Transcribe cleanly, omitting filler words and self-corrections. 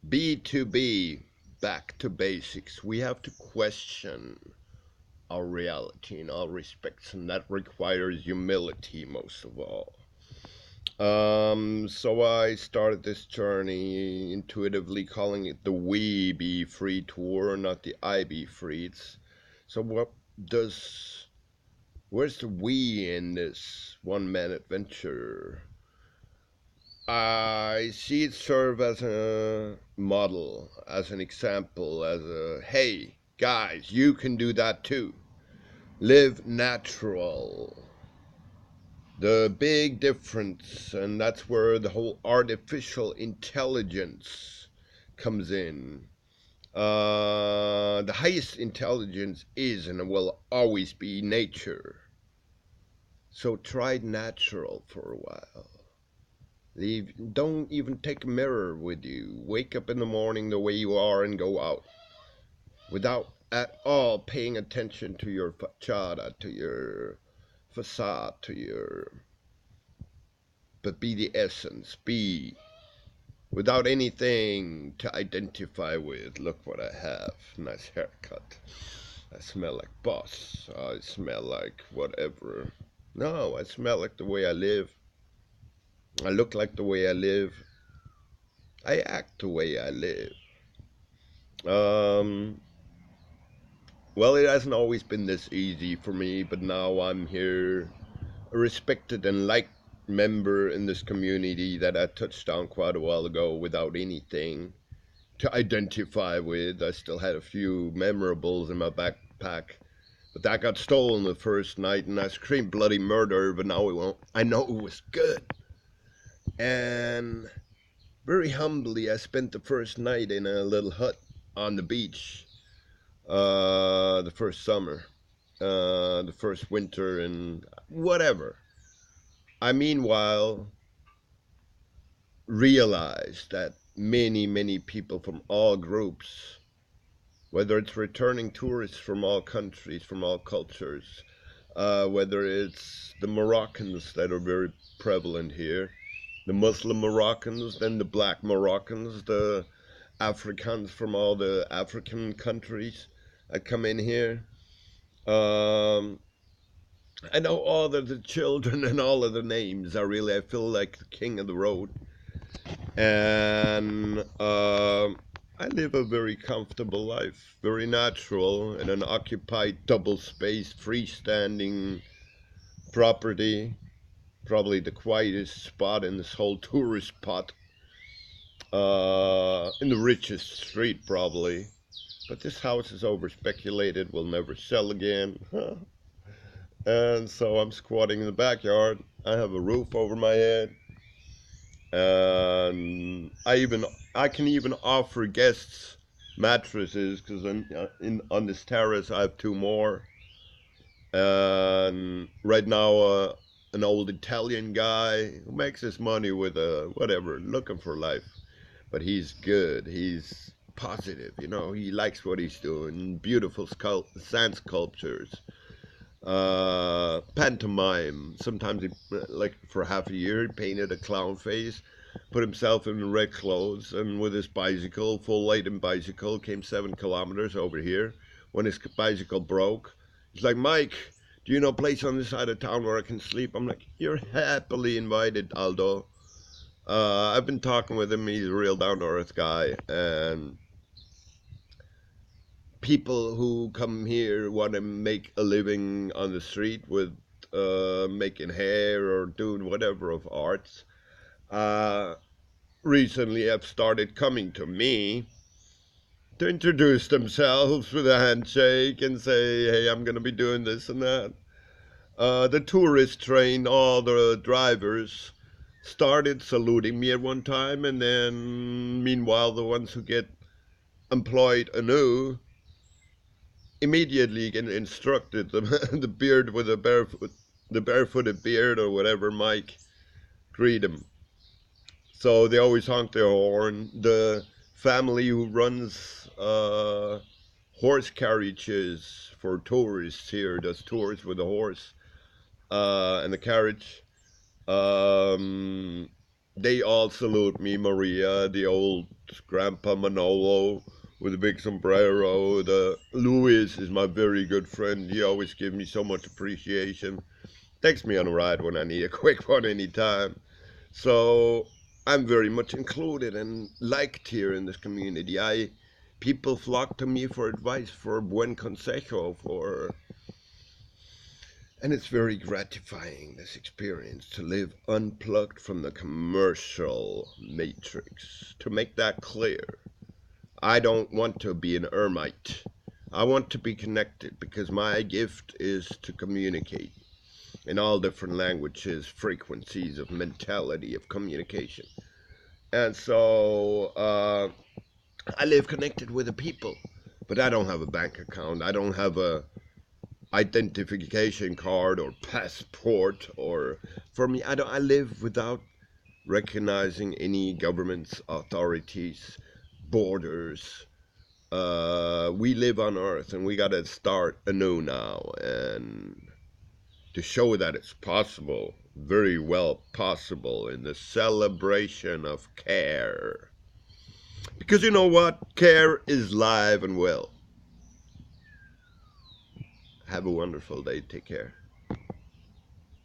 B2B, back to basics. We have to question our reality in all respects, and that requires humility most of all. So I started this journey intuitively calling it the We Be Free Tour, not the I Be Free. So does, where's the we in this one man adventure? I see it serve as a model, as an example, as a hey, guys, you can do that too. Live natural. The big difference, and that's where the whole artificial intelligence comes in. The highest intelligence is and will always be nature. So try natural for a while. Don't even take a mirror with you. Wake up in the morning the way you are and go out without at all paying attention to your fachada, to your facade, but be the essence. Be without anything to identify with. Look what I have. Nice haircut. I smell like boss. I smell like whatever. No, I smell like the way I live. I look like the way I live. I act the way I live. Um, well, it hasn't always been this easy for me, but now I'm here, a respected and liked member in this community that I touched on quite a while ago without anything to identify with. I still had a few memorables in my backpack, but that got stolen the first night, and I screamed bloody murder, but now it won't. I know it was good. And very humbly, I spent the first night in a little hut on the beach, the first summer, the first winter, and whatever. I meanwhile realized that many people from all groups, whether it's returning tourists from all countries, from all cultures, whether it's the Moroccans that are very prevalent here, the Muslim Moroccans, then the black Moroccans, the Africans from all the African countries that come in here. I know all of the children and all of the names. I feel like the king of the road. And I live a very comfortable life, very natural, in an occupied, double-spaced, freestanding property. Probably the quietest spot in this whole tourist spot. In the richest street, probably. But this house is over-speculated, will never sell again. And so I'm squatting in the backyard. I have a roof over my head. And I can even offer guests mattresses because on this terrace I have two more. And right now, an old Italian guy who makes his money with whatever, looking for life, but he's good. He's positive, He likes what he's doing. Beautiful sand sculptures, pantomime. Sometimes he, like for half a year, he painted a clown face, put himself in red clothes, and with his bicycle, full laden bicycle, came 7 kilometers over here. When his bicycle broke, he's like, Mike, do you know a place on this side of town where I can sleep? I'm like, you're happily invited, Aldo. I've been talking with him. He's a real down-to-earth guy, and people who come here want to make a living on the street with making hair or doing whatever of arts. Recently have started coming to me to introduce themselves with a handshake and say, hey, I'm going to be doing this and that. The tourist train, all the drivers started saluting me at one time, and then meanwhile the ones who get employed anew immediately get instructed. The beard with the barefooted beard or whatever, Mike, greet him. So they always honk their horn. The family who runs horse carriages for tourists here, does tours with a horse and the carriage. They all salute me, Maria, the old Grandpa Manolo with a big sombrero. The Luis is my very good friend. He always gives me so much appreciation. Takes me on a ride when I need a quick one anytime. So I'm very much included and liked here in this community. I People flock to me for advice, for buen consejo, for and it's very gratifying, this experience, to live unplugged from the commercial matrix. To make that clear, I don't want to be an ermite. I want to be connected because my gift is to communicate in all different languages, frequencies of mentality, of communication. And so I live connected with the people, but I don't have a bank account. I don't have a identification card or passport. Or for me, I live without recognizing any governments, authorities, borders. We live on Earth, and we got to start anew now, and to show that it's possible, very well possible, in the celebration of care. Because you know what? Care is live and well. Have a wonderful day. Take care.